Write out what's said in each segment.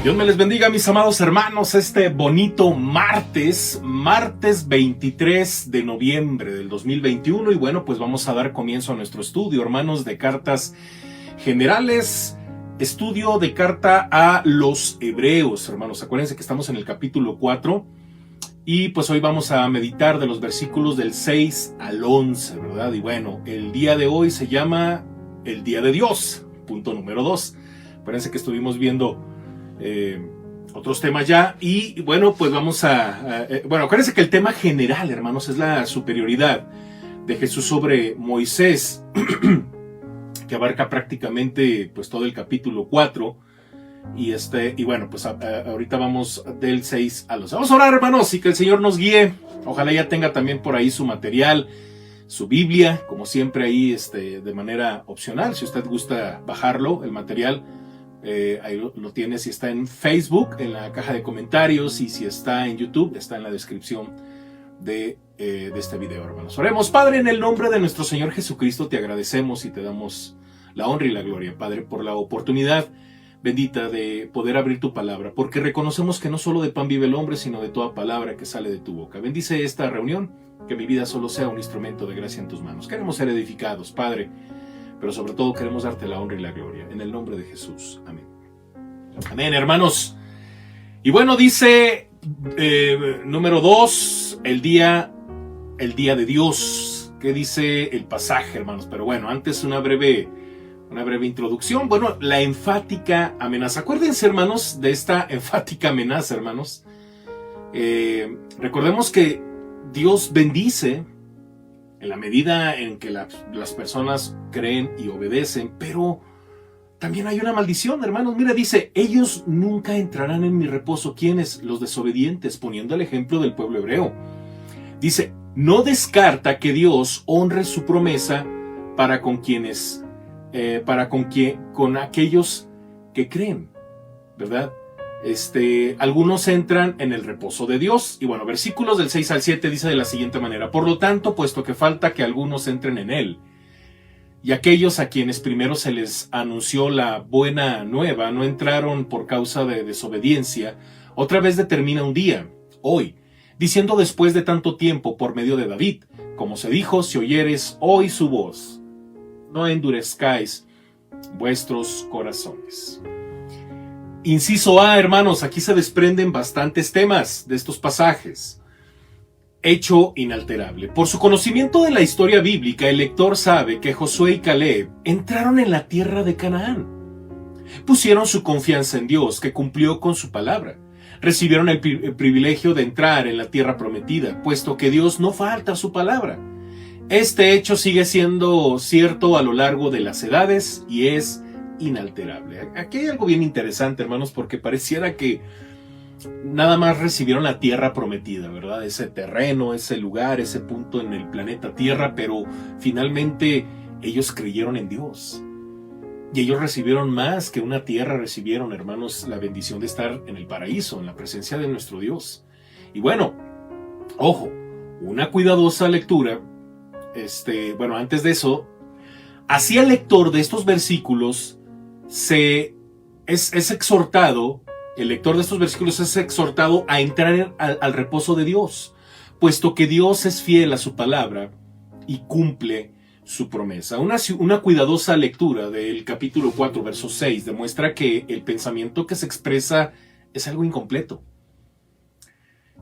Dios me les bendiga, mis amados hermanos, este bonito martes 23 de noviembre del 2021. Y bueno, pues vamos a dar comienzo a nuestro estudio, hermanos, de cartas generales, estudio de carta a los hebreos, hermanos. Acuérdense que estamos en el capítulo 4 y pues hoy vamos a meditar de los versículos del 6 al 11, ¿verdad? Y bueno, el día de hoy se llama el Día de Dios, punto número 2. Acuérdense que estuvimos viendo otros temas ya, y bueno, pues vamos bueno, acuérdense que el tema general, hermanos, es la superioridad de Jesús sobre Moisés, que abarca prácticamente pues todo el capítulo 4, y bueno, pues ahorita vamos del 6 al 11. Vamos a orar, hermanos, y que el Señor nos guíe. Ojalá ya tenga también por ahí su material, su Biblia, como siempre ahí de manera opcional, si usted gusta bajarlo, el material. Ahí lo tiene, si está en Facebook, en la caja de comentarios, y si está en YouTube, está en la descripción de este video, hermanos. Oremos. Padre, en el nombre de nuestro Señor Jesucristo, te agradecemos y te damos la honra y la gloria, Padre, por la oportunidad bendita de poder abrir tu palabra, porque reconocemos que no solo de pan vive el hombre, sino de toda palabra que sale de tu boca. Bendice esta reunión, que mi vida solo sea un instrumento de gracia en tus manos. Queremos ser edificados, Padre, pero sobre todo queremos darte la honra y la gloria, en el nombre de Jesús. Amén. Amén, hermanos. Y bueno, dice número 2, el día de Dios. ¿Qué dice el pasaje, hermanos? Pero bueno, antes una breve introducción. Bueno, la enfática amenaza. Acuérdense, hermanos, de esta enfática amenaza, hermanos. Recordemos que Dios bendice en la medida en que las personas creen y obedecen, pero también hay una maldición, hermanos. Mira, dice, ellos nunca entrarán en mi reposo. ¿Quiénes? Los desobedientes, poniendo el ejemplo del pueblo hebreo. Dice, no descarta que Dios honre su promesa con aquellos que creen, ¿verdad? Algunos entran en el reposo de Dios. Y bueno, versículos del 6 al 7 dice de la siguiente manera: por lo tanto, puesto que falta que algunos entren en él, y aquellos a quienes primero se les anunció la buena nueva no entraron por causa de desobediencia, otra vez determina un día, hoy, diciendo después de tanto tiempo por medio de David, como se dijo, si oyeres hoy su voz, no endurezcáis vuestros corazones. Inciso A, hermanos, aquí se desprenden bastantes temas de estos pasajes. Hecho inalterable. Por su conocimiento de la historia bíblica, el lector sabe que Josué y Caleb entraron en la tierra de Canaán. Pusieron su confianza en Dios, que cumplió con su palabra. Recibieron el privilegio de entrar en la tierra prometida, puesto que Dios no falta a su palabra. Este hecho sigue siendo cierto a lo largo de las edades y es inalterable. Aquí hay algo bien interesante, hermanos, porque pareciera que nada más recibieron la tierra prometida, ¿verdad? Ese terreno, ese lugar, ese punto en el planeta Tierra, pero finalmente ellos creyeron en Dios. Y ellos recibieron más que una tierra, recibieron, hermanos, la bendición de estar en el paraíso, en la presencia de nuestro Dios. Y bueno, ojo, una cuidadosa lectura, bueno, antes de eso, así el lector de estos versículos es exhortado, el lector de estos versículos es exhortado a entrar al reposo de Dios, puesto que Dios es fiel a su palabra y cumple su promesa. Una cuidadosa lectura del capítulo 4, verso 6, demuestra que el pensamiento que se expresa es algo incompleto.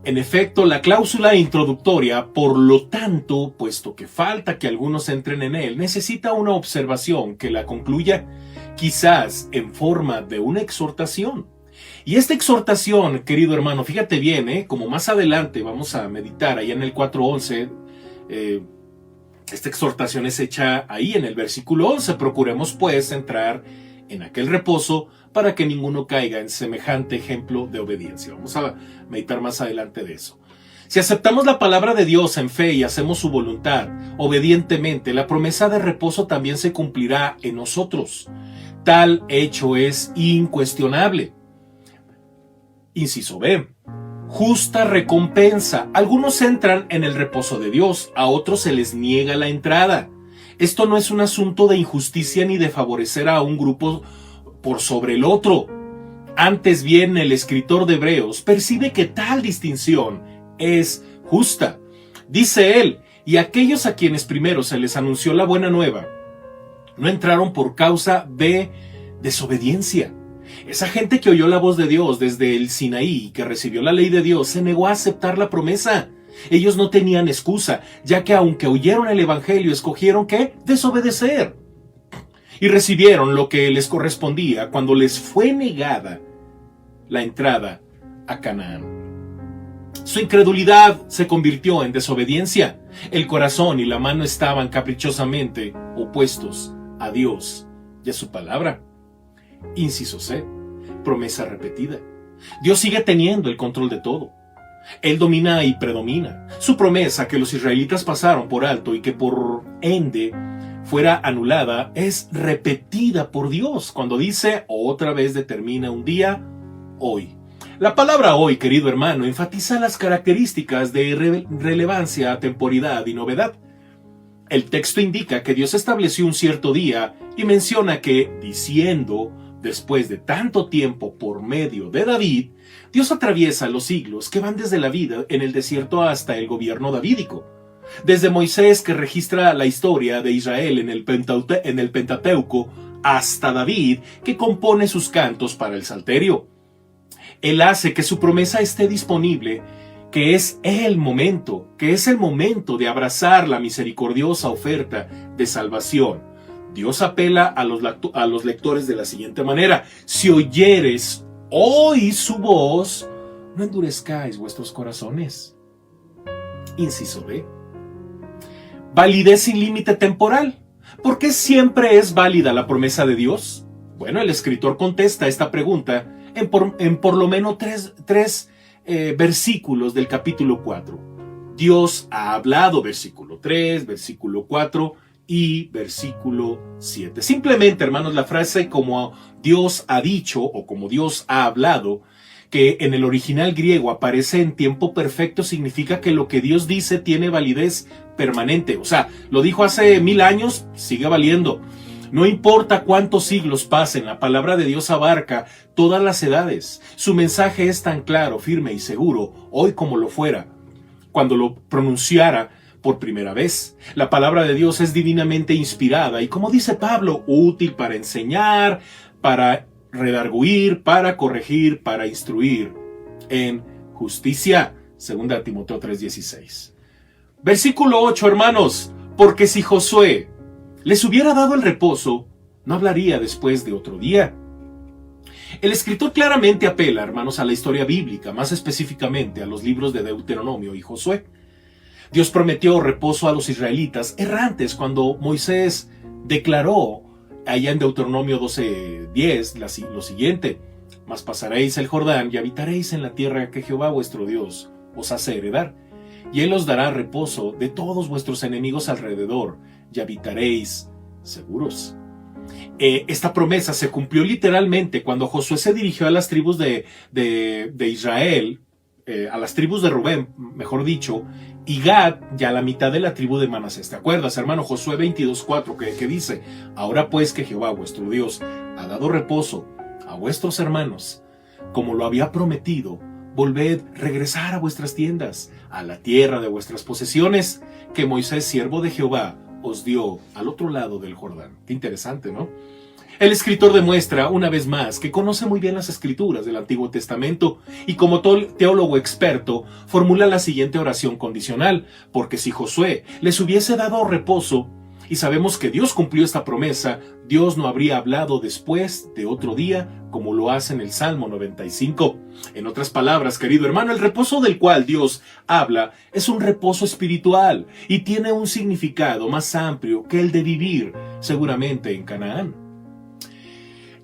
En efecto, la cláusula introductoria, por lo tanto, puesto que falta que algunos entren en él, necesita una observación que la concluya, quizás en forma de una exhortación. Y esta exhortación, querido hermano, fíjate bien, como más adelante vamos a meditar ahí en el 4:11, esta exhortación es hecha ahí en el versículo 11. Procuremos pues entrar en aquel reposo para que ninguno caiga en semejante ejemplo de obediencia. Vamos a meditar más adelante de eso. Si aceptamos la palabra de Dios en fe y hacemos su voluntad obedientemente, la promesa de reposo también se cumplirá en nosotros. Tal hecho es incuestionable. Inciso B. Justa recompensa. Algunos entran en el reposo de Dios, a otros se les niega la entrada. Esto no es un asunto de injusticia ni de favorecer a un grupo por sobre el otro. Antes bien, el escritor de Hebreos percibe que tal distinción es justa. Dice él, y aquellos a quienes primero se les anunció la buena nueva, no entraron por causa de desobediencia. Esa gente que oyó la voz de Dios desde el Sinaí, que recibió la ley de Dios, se negó a aceptar la promesa. Ellos no tenían excusa, ya que aunque oyeron el evangelio, escogieron ¿qué? Desobedecer. Y recibieron lo que les correspondía cuando les fue negada la entrada a Canaán. Su incredulidad se convirtió en desobediencia. El corazón y la mano estaban caprichosamente opuestos a Dios y a su palabra. Inciso C. Promesa repetida. Dios sigue teniendo el control de todo. Él domina y predomina. Su promesa que los israelitas pasaron por alto y que por ende fuera anulada es repetida por Dios cuando dice otra vez determina un día, hoy. La palabra hoy, querido hermano, enfatiza las características de relevancia, temporalidad y novedad. El texto indica que Dios estableció un cierto día y menciona que, diciendo, después de tanto tiempo por medio de David, Dios atraviesa los siglos que van desde la vida en el desierto hasta el gobierno davídico. Desde Moisés, que registra la historia de Israel en el Pentateuco, hasta David, que compone sus cantos para el Salterio. Él hace que su promesa esté disponible, que es el momento de abrazar la misericordiosa oferta de salvación. Dios apela a los lectores de la siguiente manera: si oyeres hoy su voz, no endurezcáis vuestros corazones. Inciso B. Validez sin límite temporal. ¿Por qué siempre es válida la promesa de Dios? Bueno, el escritor contesta esta pregunta en por lo menos tres versículos del capítulo 4. Dios ha hablado, versículo 3, versículo 4 y versículo 7. Simplemente, hermanos, la frase como Dios ha dicho o como Dios ha hablado, que en el original griego aparece en tiempo perfecto, significa que lo que Dios dice tiene validez permanente. O sea, lo dijo hace 1000 años, sigue valiendo. No importa cuántos siglos pasen, la palabra de Dios abarca todas las edades. Su mensaje es tan claro, firme y seguro, hoy como lo fuera cuando lo pronunciara por primera vez. La palabra de Dios es divinamente inspirada y, como dice Pablo, útil para enseñar, para redarguir, para corregir, para instruir en justicia. 2 Timoteo 3:16. Versículo 8, hermanos, porque si Josué les hubiera dado el reposo, no hablaría después de otro día. El escritor claramente apela, hermanos, a la historia bíblica, más específicamente a los libros de Deuteronomio y Josué. Dios prometió reposo a los israelitas errantes cuando Moisés declaró allá en Deuteronomio 12:10 lo siguiente: mas pasaréis el Jordán y habitaréis en la tierra que Jehová vuestro Dios os hace heredar, y él os dará reposo de todos vuestros enemigos alrededor, y habitaréis seguros. Esta promesa se cumplió literalmente cuando Josué se dirigió a las tribus de Israel, a las tribus de Rubén, mejor dicho, y Gad, ya la mitad de la tribu de Manasés. ¿Te acuerdas, hermano? Josué 22:4, que dice: ahora pues que Jehová vuestro Dios ha dado reposo a vuestros hermanos, como lo había prometido, volved, regresar a vuestras tiendas, a la tierra de vuestras posesiones, que Moisés, siervo de Jehová, os dio al otro lado del Jordán. Qué interesante, ¿no? El escritor demuestra una vez más que conoce muy bien las escrituras del Antiguo Testamento y, como teólogo experto, formula la siguiente oración condicional: porque si Josué les hubiese dado reposo, y sabemos que Dios cumplió esta promesa, Dios no habría hablado después de otro día, como lo hace en el Salmo 95. En otras palabras, querido hermano, el reposo del cual Dios habla es un reposo espiritual y tiene un significado más amplio que el de vivir seguramente en Canaán.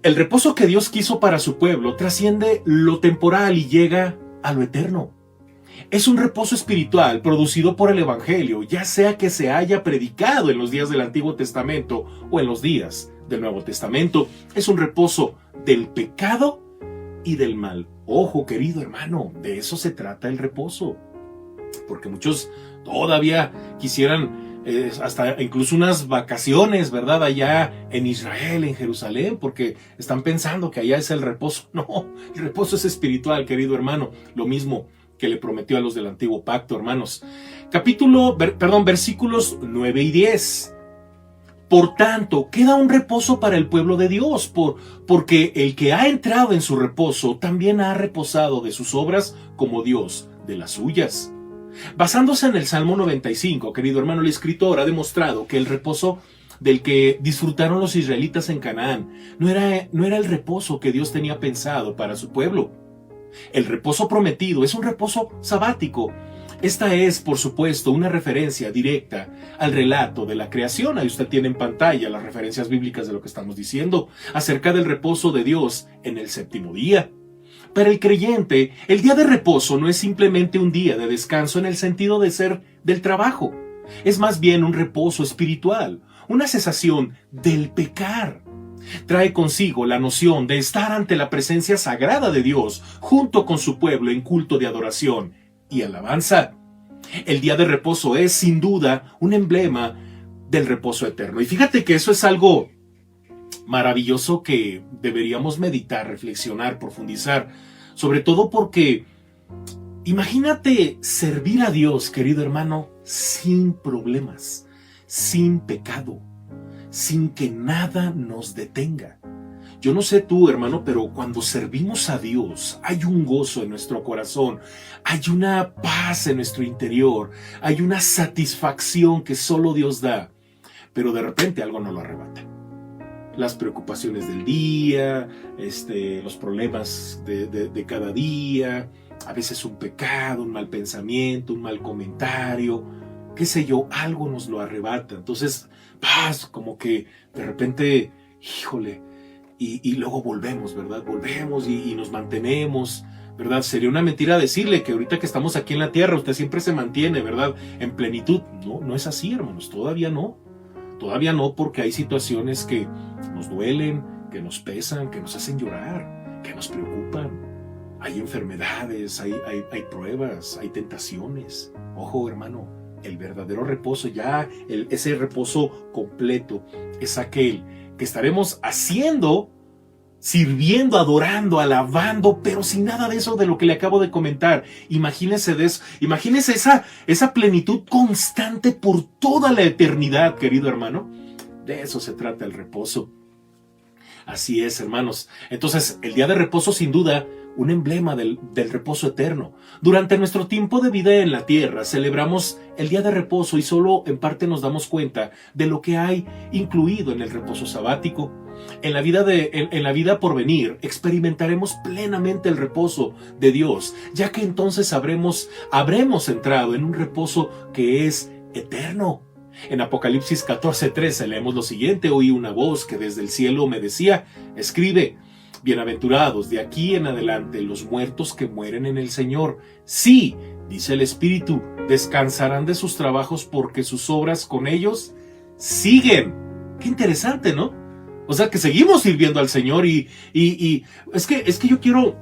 El reposo que Dios quiso para su pueblo trasciende lo temporal y llega a lo eterno. Es un reposo espiritual producido por el Evangelio, ya sea que se haya predicado en los días del Antiguo Testamento o en los días del Nuevo Testamento. Es un reposo del pecado y del mal. Ojo, querido hermano, de eso se trata el reposo. Porque muchos todavía quisieran hasta incluso unas vacaciones, ¿verdad? Allá en Israel, en Jerusalén, porque están pensando que allá es el reposo. No, el reposo es espiritual, querido hermano. Lo mismo que le prometió a los del antiguo pacto, hermanos. Versículos 9 y 10. Por tanto, queda un reposo para el pueblo de Dios, porque el que ha entrado en su reposo también ha reposado de sus obras como Dios de las suyas. Basándose en el Salmo 95, querido hermano, el escritor ha demostrado que el reposo del que disfrutaron los israelitas en Canaán no era el reposo que Dios tenía pensado para su pueblo. El reposo prometido es un reposo sabático. Esta es, por supuesto, una referencia directa al relato de la creación. Ahí usted tiene en pantalla las referencias bíblicas de lo que estamos diciendo acerca del reposo de Dios en el séptimo día. Para el creyente, el día de reposo no es simplemente un día de descanso en el sentido de ser del trabajo. Es más bien un reposo espiritual, una cesación del pecar. Trae consigo la noción de estar ante la presencia sagrada de Dios junto con su pueblo en culto de adoración y alabanza. El día de reposo es, sin duda, un emblema del reposo eterno. Y fíjate que eso es algo maravilloso que deberíamos meditar, reflexionar, profundizar, sobre todo porque imagínate servir a Dios, querido hermano, sin problemas, sin pecado, sin que nada nos detenga. Yo no sé tú, hermano, pero cuando servimos a Dios, hay un gozo en nuestro corazón, hay una paz en nuestro interior, hay una satisfacción que solo Dios da, pero de repente algo nos lo arrebata. Las preocupaciones del día, los problemas de cada día, a veces un pecado, un mal pensamiento, un mal comentario, qué sé yo, algo nos lo arrebata. Entonces, paz, como que de repente, híjole, y luego volvemos, ¿verdad? Volvemos y nos mantenemos, ¿verdad? Sería una mentira decirle que ahorita que estamos aquí en la tierra, usted siempre se mantiene, ¿verdad? En plenitud. No, no es así, hermanos, todavía no. Todavía no, porque hay situaciones que nos duelen, que nos pesan, que nos hacen llorar, que nos preocupan. Hay enfermedades, hay pruebas, hay tentaciones. Ojo, hermano, el verdadero reposo, ese reposo completo, es aquel que estaremos haciendo, sirviendo, adorando, alabando, pero sin nada de eso de lo que le acabo de comentar. Imagínese de eso, imagínese esa plenitud constante por toda la eternidad, querido hermano. De eso se trata el reposo. Así es, hermanos. Entonces, el día de reposo, sin duda, un emblema del reposo eterno. Durante nuestro tiempo de vida en la tierra, celebramos el día de reposo y solo en parte nos damos cuenta de lo que hay incluido en el reposo sabático. En la vida por venir, experimentaremos plenamente el reposo de Dios, ya que entonces habremos entrado en un reposo que es eterno. En Apocalipsis 14:13 leemos lo siguiente: oí una voz que desde el cielo me decía, escribe, bienaventurados de aquí en adelante los muertos que mueren en el Señor. Sí, dice el Espíritu, descansarán de sus trabajos porque sus obras con ellos siguen. Qué interesante, ¿no? O sea, que seguimos sirviendo al Señor y es que yo quiero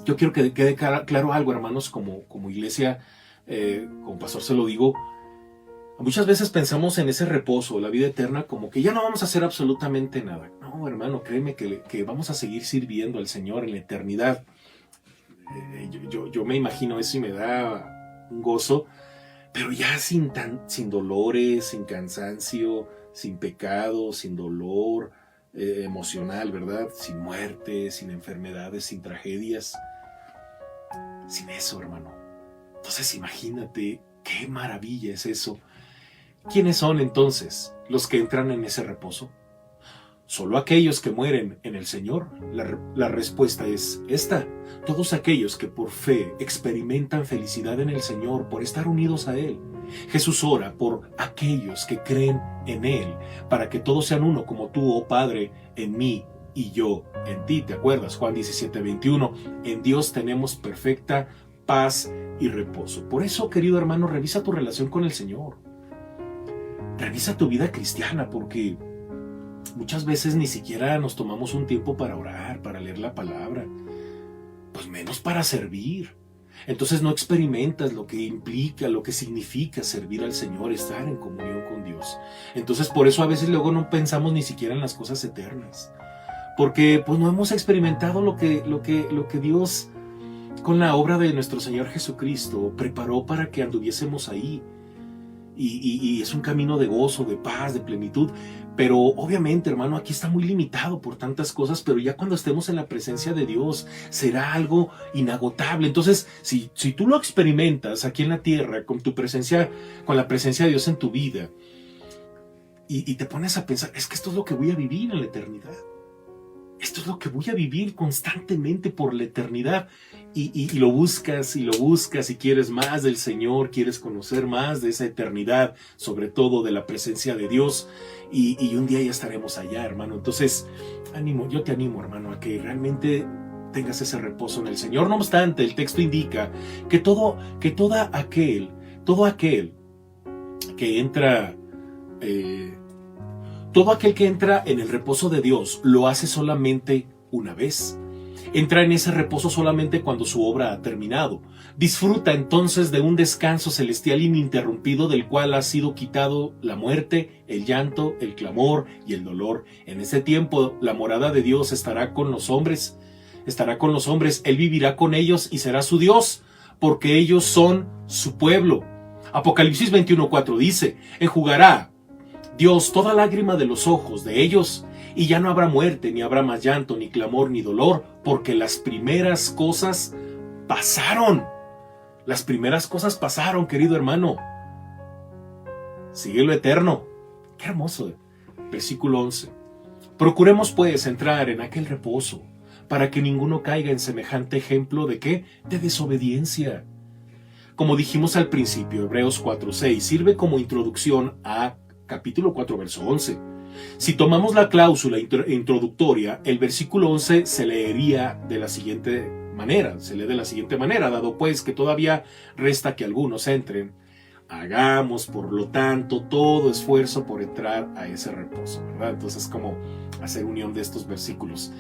que quede claro algo, hermanos, como iglesia, como pastor se lo digo. Muchas veces pensamos en ese reposo, la vida eterna, como que ya no vamos a hacer absolutamente nada. No, hermano, créeme que vamos a seguir sirviendo al Señor en la eternidad. Yo me imagino eso y me da un gozo, pero ya sin dolores, sin cansancio, sin pecado, sin dolor emocional, ¿verdad? Sin muerte, sin enfermedades, sin tragedias. Sin eso, hermano. Entonces imagínate qué maravilla es eso. ¿Quiénes son entonces los que entran en ese reposo? ¿Solo aquellos que mueren en el Señor? La respuesta es esta: todos aquellos que por fe experimentan felicidad en el Señor por estar unidos a Él. Jesús ora por aquellos que creen en Él, para que todos sean uno como tú, oh Padre, en mí y yo en ti. ¿Te acuerdas? Juan 17:21. En Dios tenemos perfecta paz y reposo. Por eso, querido hermano, revisa tu relación con el Señor. Revisa tu vida cristiana, porque muchas veces ni siquiera nos tomamos un tiempo para orar, para leer la palabra, pues menos para servir. Entonces no experimentas lo que implica, lo que significa servir al Señor, estar en comunión con Dios. Entonces por eso a veces luego no pensamos ni siquiera en las cosas eternas. Porque pues no hemos experimentado lo que Dios, con la obra de nuestro Señor Jesucristo, preparó para que anduviésemos ahí. Y es un camino de gozo, de paz, de plenitud. Pero obviamente, hermano, aquí está muy limitado por tantas cosas, pero ya cuando estemos en la presencia de Dios será algo inagotable. Entonces, si tú lo experimentas aquí en la tierra, con tu presencia, con la presencia de Dios en tu vida, y te pones a pensar, es que esto es lo que voy a vivir en la eternidad. Esto es lo que voy a vivir constantemente por la eternidad. Y lo buscas y quieres más del Señor, quieres conocer más de esa eternidad, sobre todo de la presencia de Dios. Y un día ya estaremos allá, hermano. Entonces, yo te animo, hermano, a que realmente tengas ese reposo en el Señor. No obstante, el texto indica que todo aquel que entra... todo aquel que entra en el reposo de Dios lo hace solamente una vez. Entra en ese reposo solamente cuando su obra ha terminado. Disfruta entonces de un descanso celestial ininterrumpido del cual ha sido quitado la muerte, el llanto, el clamor y el dolor. En ese tiempo la morada de Dios estará con los hombres. Él vivirá con ellos y será su Dios, porque ellos son su pueblo. Apocalipsis 21:4 dice: enjugará Dios toda lágrima de los ojos de ellos, y ya no habrá muerte, ni habrá más llanto, ni clamor, ni dolor, porque las primeras cosas pasaron. Las primeras cosas pasaron, querido hermano. Sigue lo eterno. Qué hermoso. Versículo 11. Procuremos pues entrar en aquel reposo, para que ninguno caiga en semejante ejemplo de ¿qué? De desobediencia. Como dijimos al principio, Hebreos 4:6 sirve como introducción a capítulo 4, verso 11. Si tomamos la cláusula introductoria, el versículo 11 se leería de la siguiente manera. Dado pues que todavía resta que algunos entren, hagamos por lo tanto todo esfuerzo por entrar a ese reposo, ¿verdad? Entonces, como hacer unión de estos versículos.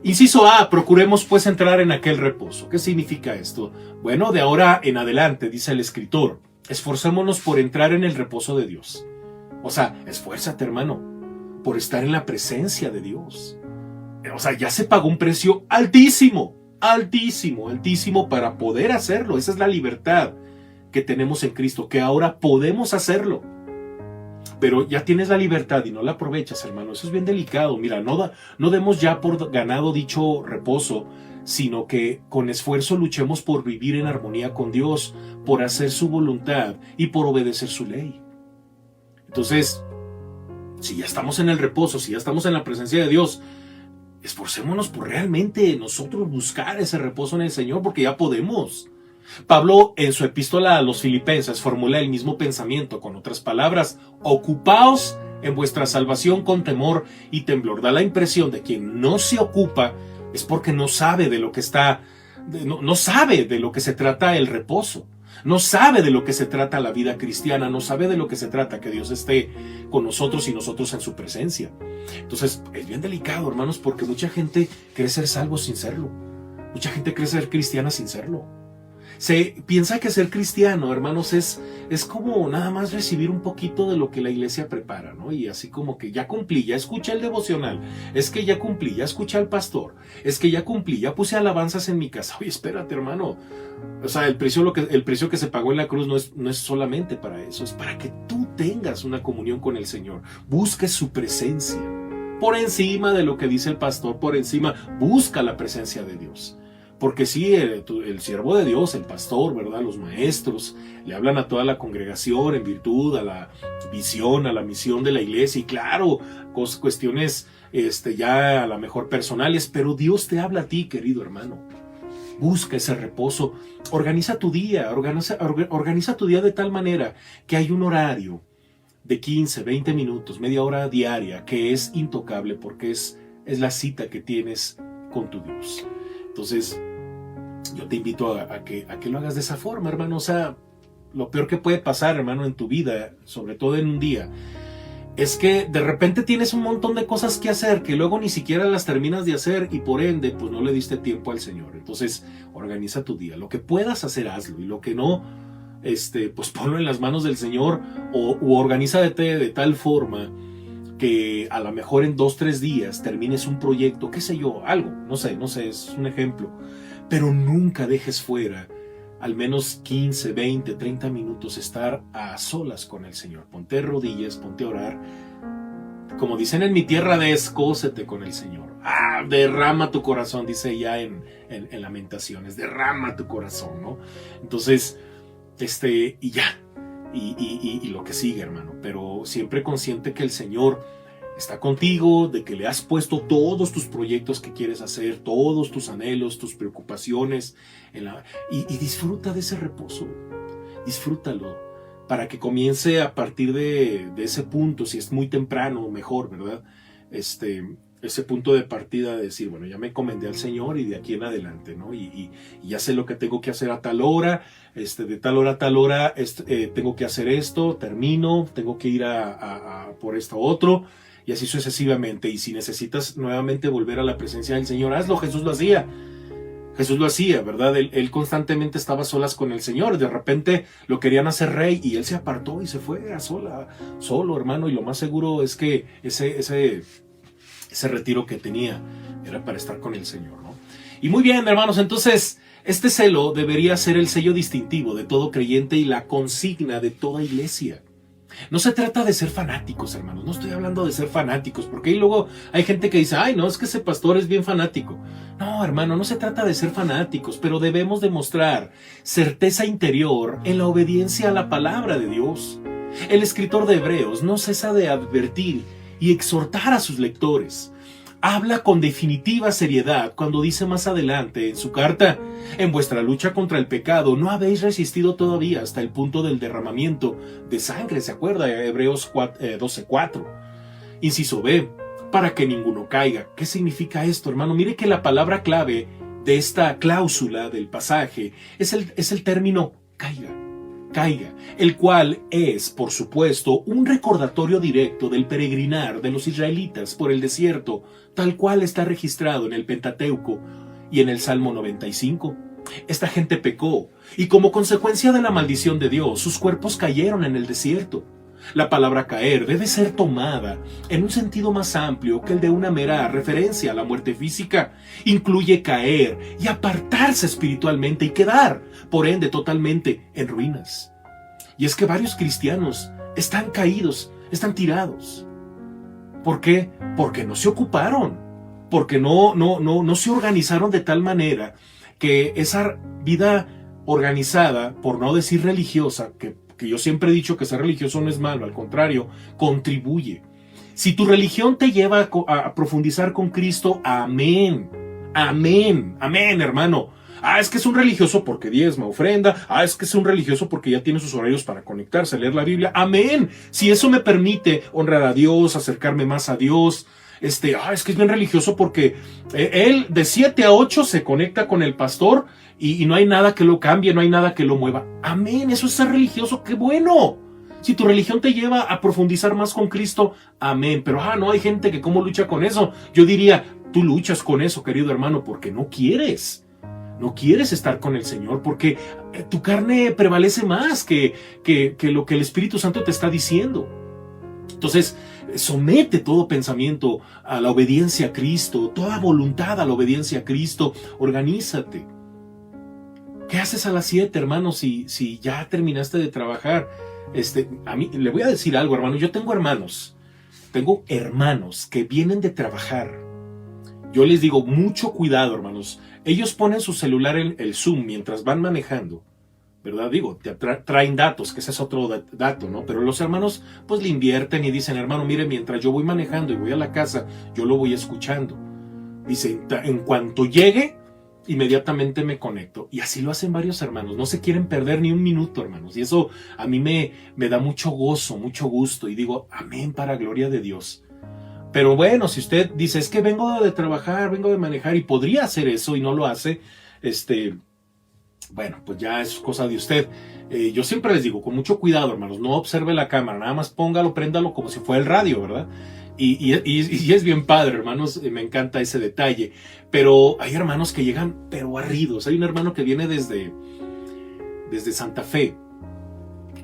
Inciso A, procuremos pues entrar en aquel reposo. ¿Qué significa esto? Bueno, de ahora en adelante, dice el escritor, esforcémonos por entrar en el reposo de Dios. O sea, esfuérzate, hermano, por estar en la presencia de Dios. O sea, ya se pagó un precio altísimo para poder hacerlo. Esa es la libertad que tenemos en Cristo, que ahora podemos hacerlo. Pero ya tienes la libertad y no la aprovechas, hermano. Eso es bien delicado. Mira, no demos ya por ganado dicho reposo, sino que con esfuerzo luchemos por vivir en armonía con Dios, por hacer su voluntad y por obedecer su ley. Entonces, si ya estamos en el reposo, si ya estamos en la presencia de Dios, esforcémonos por realmente nosotros buscar ese reposo en el Señor, porque ya podemos. Pablo, en su epístola a los Filipenses, formula el mismo pensamiento. Con otras palabras, ocupaos en vuestra salvación con temor y temblor. Da la impresión de quien no se ocupa es porque no sabe de lo que no sabe de lo que se trata el reposo. No sabe de lo que se trata la vida cristiana, no sabe de lo que se trata que Dios esté con nosotros y nosotros en su presencia. Entonces, es bien delicado, hermanos, porque mucha gente cree ser salvo sin serlo. Mucha gente cree ser cristiana sin serlo. Se piensa que ser cristiano, hermanos, es como nada más recibir un poquito de lo que la iglesia prepara, ¿no? Y así como que ya cumplí, ya escuché el devocional, es que ya cumplí, ya escuché al pastor, es que ya cumplí, ya puse alabanzas en mi casa. Oye, espérate, hermano. O sea, el precio que se pagó en la cruz no es solamente para eso, es para que tú tengas una comunión con el Señor, busques su presencia. Por encima de lo que dice el pastor, por encima, busca la presencia de Dios. Porque sí, el siervo de Dios, el pastor, ¿verdad? Los maestros le hablan a toda la congregación en virtud a la visión, a la misión de la iglesia. Y claro, cuestiones ya a lo mejor personales, pero Dios te habla a ti, querido hermano. Busca ese reposo. Organiza tu día, organiza tu día de tal manera que hay un horario de 15, 20 minutos, media hora diaria, que es intocable porque es la cita que tienes con tu Dios. Entonces, yo te invito a que lo hagas de esa forma, hermano. O sea, lo peor que puede pasar, hermano, en tu vida, sobre todo en un día, es que de repente tienes un montón de cosas que hacer que luego ni siquiera las terminas de hacer y por ende pues no le diste tiempo al Señor. Entonces organiza tu día, lo que puedas hacer hazlo y lo que no, pues ponlo en las manos del Señor o organízate de tal forma que a lo mejor en 2-3 días termines un proyecto, qué sé yo, algo, no sé, es un ejemplo, pero nunca dejes fuera al menos 15, 20, 30 minutos estar a solas con el Señor. Ponte de rodillas, ponte a orar. Como dicen en mi tierra, descósete con el Señor. Derrama tu corazón, dice ya en Lamentaciones, derrama tu corazón, ¿no? Entonces, y ya, y lo que sigue, hermano, pero siempre consciente que el Señor está contigo, de que le has puesto todos tus proyectos que quieres hacer, todos tus anhelos, tus preocupaciones, y disfruta de ese reposo, disfrútalo, para que comience a partir de ese punto, si es muy temprano, mejor, ¿verdad? Ese punto de partida de decir, bueno, ya me encomendé al Señor y de aquí en adelante, ¿no? Y ya sé lo que tengo que hacer a tal hora, de tal hora a tal hora, tengo que hacer esto, termino, tengo que ir a por esto otro, y así sucesivamente. Y si necesitas nuevamente volver a la presencia del Señor, hazlo. Jesús lo hacía, ¿verdad? Él constantemente estaba a solas con el Señor. De repente lo querían hacer rey y él se apartó y se fue solo, hermano. Y lo más seguro es que ese retiro que tenía era para estar con el Señor, ¿no? Y muy bien, hermanos, entonces este celo debería ser el sello distintivo de todo creyente y la consigna de toda iglesia. No se trata de ser fanáticos, hermanos. No estoy hablando de ser fanáticos, porque ahí luego hay gente que dice, ay, no, es que ese pastor es bien fanático. No, hermano, no se trata de ser fanáticos, pero debemos demostrar certeza interior en la obediencia a la palabra de Dios. El escritor de Hebreos no cesa de advertir y exhortar a sus lectores. Habla con definitiva seriedad cuando dice más adelante en su carta, en vuestra lucha contra el pecado no habéis resistido todavía hasta el punto del derramamiento de sangre, ¿se acuerda? Hebreos 12:4. Inciso B, para que ninguno caiga. ¿Qué significa esto, hermano? Mire que la palabra clave de esta cláusula del pasaje es el término caiga, el cual es, por supuesto, un recordatorio directo del peregrinar de los israelitas por el desierto, tal cual está registrado en el Pentateuco y en el Salmo 95. Esta gente pecó, y como consecuencia de la maldición de Dios, sus cuerpos cayeron en el desierto. La palabra caer debe ser tomada en un sentido más amplio que el de una mera referencia a la muerte física. Incluye caer y apartarse espiritualmente y quedar, por ende, totalmente en ruinas. Y es que varios cristianos están caídos, están tirados. ¿Por qué? Porque no se ocuparon, porque no se organizaron de tal manera que esa vida organizada, por no decir religiosa, que yo siempre he dicho que ser religioso no es malo, al contrario, contribuye. Si tu religión te lleva a profundizar con Cristo, amén, hermano. Es que es un religioso porque diezma, ofrenda. Es que es un religioso porque ya tiene sus horarios para conectarse, leer la Biblia. Amén. Si eso me permite honrar a Dios, acercarme más a Dios. Es que es bien religioso porque él de 7 a 8 se conecta con el pastor y no hay nada que lo cambie, no hay nada que lo mueva. Amén, eso es ser religioso, qué bueno. Si tu religión te lleva a profundizar más con Cristo, amén. Pero no hay gente que cómo lucha con eso. Yo diría, tú luchas con eso, querido hermano, porque no quieres. No quieres estar con el Señor porque tu carne prevalece más que lo que el Espíritu Santo te está diciendo. Entonces, somete todo pensamiento a la obediencia a Cristo, toda voluntad a la obediencia a Cristo. Organízate. ¿Qué haces a las 7, hermano, si ya terminaste de trabajar? A mí, le voy a decir algo, hermano. Yo tengo hermanos que vienen de trabajar. Yo les digo, mucho cuidado, hermanos. Ellos ponen su celular en el Zoom mientras van manejando, ¿verdad? Digo, traen datos, que ese es otro dato, ¿no? Pero los hermanos, pues le invierten y dicen, hermano, mire, mientras yo voy manejando y voy a la casa, yo lo voy escuchando. Dice, en cuanto llegue, inmediatamente me conecto. Y así lo hacen varios hermanos. No se quieren perder ni un minuto, hermanos. Y eso a mí me da mucho gozo, mucho gusto. Y digo, amén, para gloria de Dios. Pero bueno, si usted dice, es que vengo de trabajar, vengo de manejar y podría hacer eso y no lo hace, bueno, pues ya es cosa de usted. Yo siempre les digo, con mucho cuidado, hermanos, no observe la cámara, nada más póngalo, préndalo como si fuera el radio, ¿verdad? Y es bien padre, hermanos, me encanta ese detalle. Pero hay hermanos que llegan, pero arridos. Hay un hermano que viene desde Santa Fe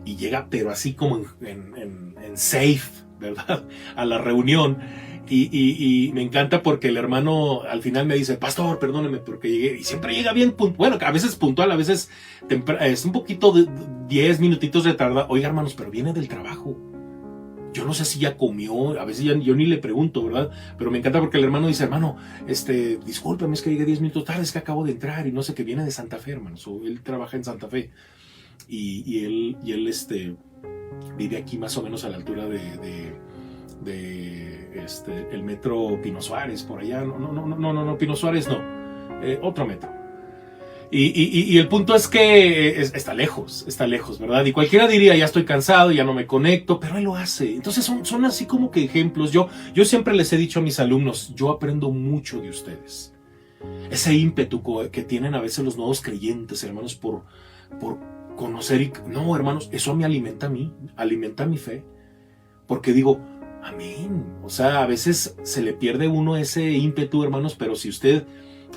y llega, pero así como en safe, ¿verdad? A la reunión. Y me encanta porque el hermano al final me dice, pastor, perdóneme porque llegué, y siempre llega bien puntual, bueno, a veces puntual, a veces es un poquito de 10 minutitos retardado. Oiga, hermanos, pero viene del trabajo. Yo no sé si ya comió, a veces yo ni le pregunto, ¿verdad? Pero me encanta porque el hermano dice, hermano, discúlpame, es que llegué 10 minutos tarde, es que acabo de entrar y no sé, que viene de Santa Fe, hermanos, o él trabaja en Santa Fe. Y él vive aquí más o menos a la altura el metro Pino Suárez, por allá. No, Pino Suárez no, otro metro. Y el punto es que está lejos, ¿verdad? Y cualquiera diría, ya estoy cansado, ya no me conecto, pero él lo hace. Entonces son así como que ejemplos. Yo siempre les he dicho a mis alumnos, yo aprendo mucho de ustedes. Ese ímpetu que tienen a veces los nuevos creyentes, hermanos, por conocer. No, hermanos, eso me alimenta mi fe. Porque digo, amén. O sea, a veces se le pierde uno ese ímpetu, hermanos, pero si usted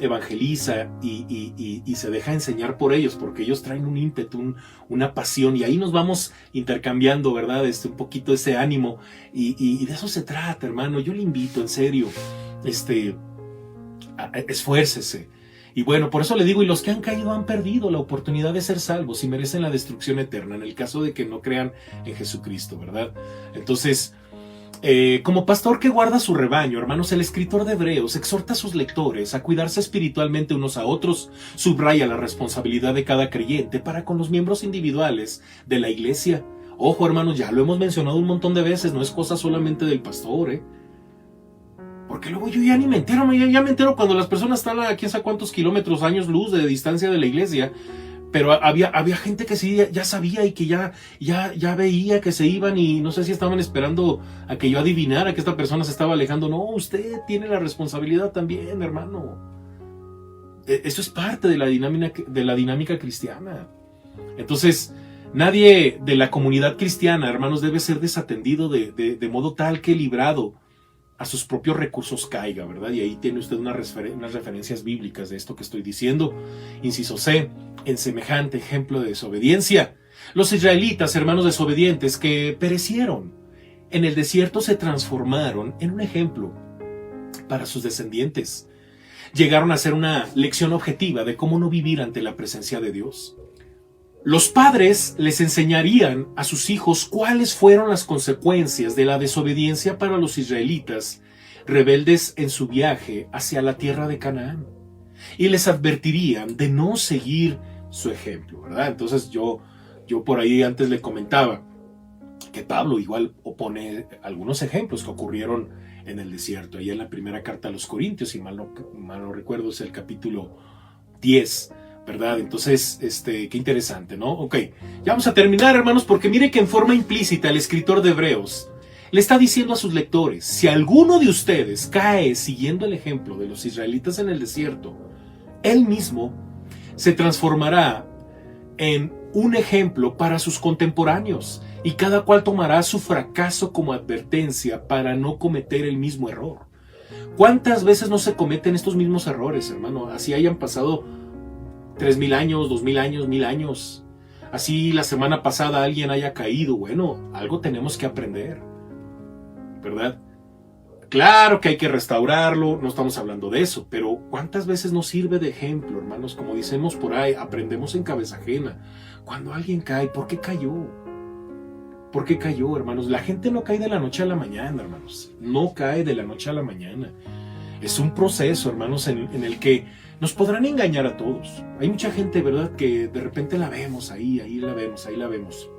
evangeliza y se deja enseñar por ellos, porque ellos traen un ímpetu, una pasión, y ahí nos vamos intercambiando, ¿verdad? Un poquito ese ánimo, y de eso se trata, hermano. Yo le invito, en serio, esfuércese. Y bueno, por eso le digo, y los que han caído han perdido la oportunidad de ser salvos y merecen la destrucción eterna en el caso de que no crean en Jesucristo, ¿verdad? Entonces, como pastor que guarda su rebaño, hermanos, el escritor de Hebreos exhorta a sus lectores a cuidarse espiritualmente unos a otros, subraya la responsabilidad de cada creyente para con los miembros individuales de la iglesia. Ojo, hermanos, ya lo hemos mencionado un montón de veces, no es cosa solamente del pastor, porque luego yo ya ni me entero, ya me entero cuando las personas están a quién sabe cuántos kilómetros, años luz de distancia de la iglesia. Pero había gente que sí ya sabía y que ya veía que se iban, y no sé si estaban esperando a que yo adivinara que esta persona se estaba alejando. No, usted tiene la responsabilidad también, hermano. Eso es parte de la dinámica cristiana. Entonces, nadie de la comunidad cristiana, hermanos, debe ser desatendido de modo tal que librado a sus propios recursos caiga, ¿verdad? Y ahí tiene usted unas referencias bíblicas de esto que estoy diciendo. Inciso C, en semejante ejemplo de desobediencia, los israelitas, hermanos desobedientes que perecieron en el desierto, se transformaron en un ejemplo para sus descendientes. Llegaron a ser una lección objetiva de cómo no vivir ante la presencia de Dios. Los padres les enseñarían a sus hijos cuáles fueron las consecuencias de la desobediencia para los israelitas rebeldes en su viaje hacia la tierra de Canaán, y les advertirían de no seguir su ejemplo, ¿verdad? Entonces yo por ahí antes le comentaba que Pablo igual opone algunos ejemplos que ocurrieron en el desierto, ahí en la primera carta a los Corintios, si mal no recuerdo, es el capítulo 10, ¿verdad? Entonces, qué interesante, ¿no? Ok, ya vamos a terminar, hermanos, porque mire que en forma implícita el escritor de Hebreos le está diciendo a sus lectores, si alguno de ustedes cae siguiendo el ejemplo de los israelitas en el desierto, él mismo se transformará en un ejemplo para sus contemporáneos, y cada cual tomará su fracaso como advertencia para no cometer el mismo error. ¿Cuántas veces no se cometen estos mismos errores, hermano? Así hayan pasado 3,000 años, 2,000 años, 1,000 años. Así la semana pasada alguien haya caído. Bueno, algo tenemos que aprender, ¿verdad? Claro que hay que restaurarlo, no estamos hablando de eso, pero ¿cuántas veces nos sirve de ejemplo, hermanos? Como decimos por ahí, aprendemos en cabeza ajena. Cuando alguien cae, ¿por qué cayó? ¿Por qué cayó, hermanos? La gente no cae de la noche a la mañana, hermanos. No cae de la noche a la mañana. Es un proceso, hermanos, en el que nos podrán engañar a todos. Hay mucha gente, ¿verdad?, que de repente la vemos, ahí la vemos.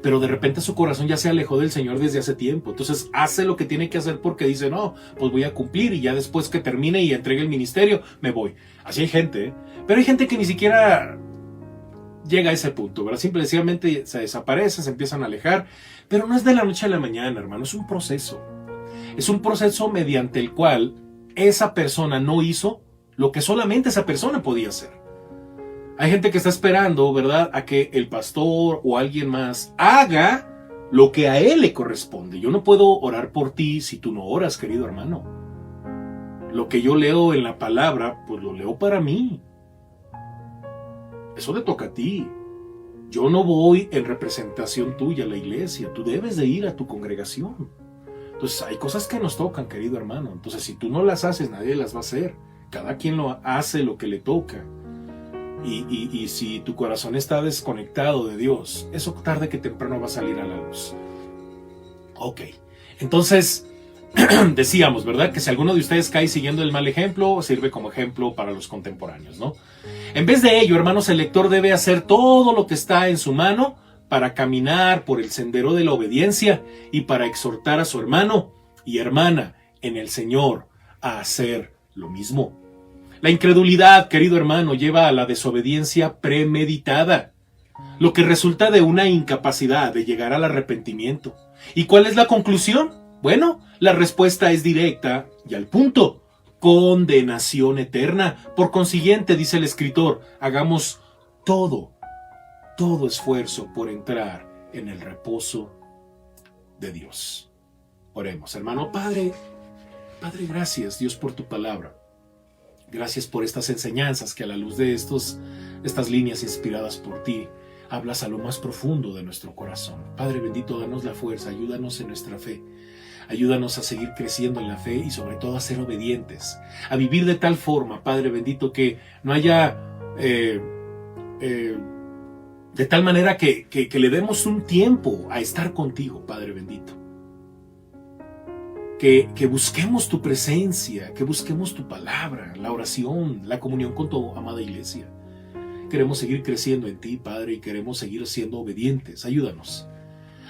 Pero de repente su corazón ya se alejó del Señor desde hace tiempo. Entonces hace lo que tiene que hacer porque dice, no, pues voy a cumplir, y ya después que termine y entregue el ministerio, me voy. Así hay gente, ¿eh? Pero hay gente que ni siquiera llega a ese punto, ¿verdad? Simplemente se desaparece, se empiezan a alejar. Pero no es de la noche a la mañana, hermano, es un proceso. Es un proceso mediante el cual esa persona no hizo lo que solamente esa persona podía hacer. Hay gente que está esperando, ¿verdad?, a que el pastor o alguien más haga lo que a él le corresponde. Yo no puedo orar por ti si tú no oras, querido hermano. Lo que yo leo en la palabra, pues lo leo para mí. Eso te toca a ti. Yo no voy en representación tuya a la iglesia. Tú debes de ir a tu congregación. Entonces hay cosas que nos tocan, querido hermano. Entonces si tú no las haces, nadie las va a hacer. Cada quien lo hace lo que le toca. Y si tu corazón está desconectado de Dios, eso tarde que temprano va a salir a la luz. Ok, entonces decíamos, ¿verdad?, que si alguno de ustedes cae siguiendo el mal ejemplo, sirve como ejemplo para los contemporáneos, ¿no? En vez de ello, hermanos, el lector debe hacer todo lo que está en su mano para caminar por el sendero de la obediencia y para exhortar a su hermano y hermana en el Señor a hacer lo mismo. La incredulidad, querido hermano, lleva a la desobediencia premeditada, lo que resulta de una incapacidad de llegar al arrepentimiento. ¿Y cuál es la conclusión? Bueno, la respuesta es directa y al punto: condenación eterna. Por consiguiente, dice el escritor, hagamos todo esfuerzo por entrar en el reposo de Dios. Oremos, hermano. Padre, gracias, Dios, por tu palabra. Gracias por estas enseñanzas que a la luz de estas líneas inspiradas por ti, hablas a lo más profundo de nuestro corazón. Padre bendito, danos la fuerza, ayúdanos en nuestra fe. Ayúdanos a seguir creciendo en la fe y sobre todo a ser obedientes, a vivir de tal forma, Padre bendito, que no haya, de tal manera que le demos un tiempo a estar contigo, Padre bendito. Que busquemos tu presencia, que busquemos tu palabra, la oración, la comunión con tu amada iglesia. Queremos seguir creciendo en ti, Padre, y queremos seguir siendo obedientes. Ayúdanos.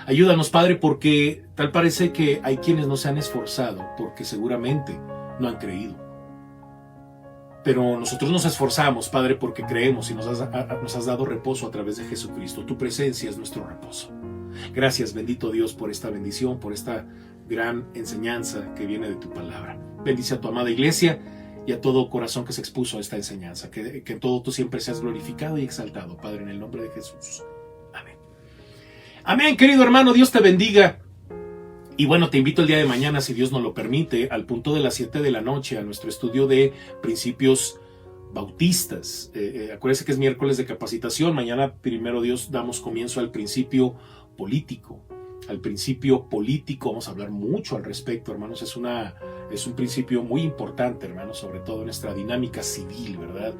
Ayúdanos, Padre, porque tal parece que hay quienes no se han esforzado, porque seguramente no han creído. Pero nosotros nos esforzamos, Padre, porque creemos y nos has dado reposo a través de Jesucristo. Tu presencia es nuestro reposo. Gracias, bendito Dios, por esta bendición, por esta gran enseñanza que viene de tu palabra. Bendice a tu amada iglesia y a todo corazón que se expuso a esta enseñanza. Que en todo tú siempre seas glorificado y exaltado, Padre, en el nombre de Jesús. Amén. Amén, querido hermano, Dios te bendiga. Y bueno, te invito el día de mañana, si Dios nos lo permite, al punto de las 7 de la noche, a nuestro estudio de principios bautistas. Acuérdense que es miércoles de capacitación. Mañana, primero Dios, damos comienzo al principio político. Al principio político, vamos a hablar mucho al respecto, hermanos. Es un principio muy importante, hermanos, sobre todo en nuestra dinámica civil, ¿verdad?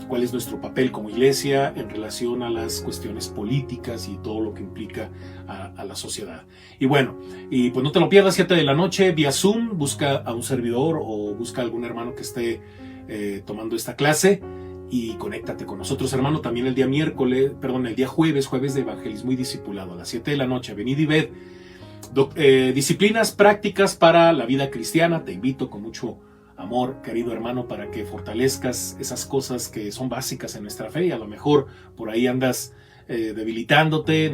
¿Cuál es nuestro papel como iglesia en relación a las cuestiones políticas y todo lo que implica a la sociedad? Y bueno, pues no te lo pierdas, 7 de la noche, vía Zoom. Busca a un servidor o busca a algún hermano que esté tomando esta clase y conéctate con nosotros, hermano. También el día jueves de evangelismo y discipulado a las 7 de la noche. Venid y ved disciplinas prácticas para la vida cristiana. Te invito con mucho amor, querido hermano, para que fortalezcas esas cosas que son básicas en nuestra fe, y a lo mejor por ahí andas debilitándote.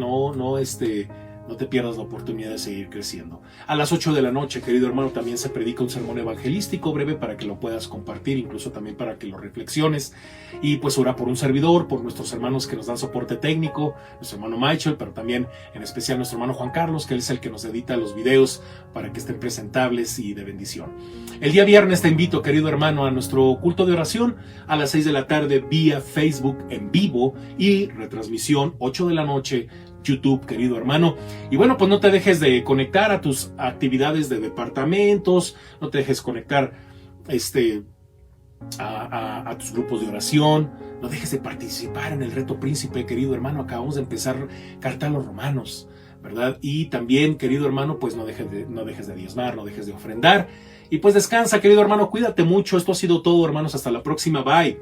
No te pierdas la oportunidad de seguir creciendo. A las 8 de la noche, querido hermano, también se predica un sermón evangelístico breve para que lo puedas compartir, incluso también para que lo reflexiones. Y pues ora por un servidor, por nuestros hermanos que nos dan soporte técnico, nuestro hermano Michael, pero también en especial nuestro hermano Juan Carlos, que él es el que nos edita los videos para que estén presentables y de bendición. El día viernes te invito, querido hermano, a nuestro culto de oración a las 6 de la tarde vía Facebook en vivo y retransmisión 8 de la noche YouTube, querido hermano. Y bueno, pues no te dejes de conectar a tus actividades de departamentos, no te dejes conectar a tus grupos de oración, no dejes de participar en el reto príncipe, querido hermano. Acabamos de empezar carta a los romanos, ¿verdad? Y también, querido hermano, pues no dejes de diezmar, no dejes de ofrendar. Y pues descansa, querido hermano, cuídate mucho. Esto ha sido todo, hermanos, hasta la próxima, bye.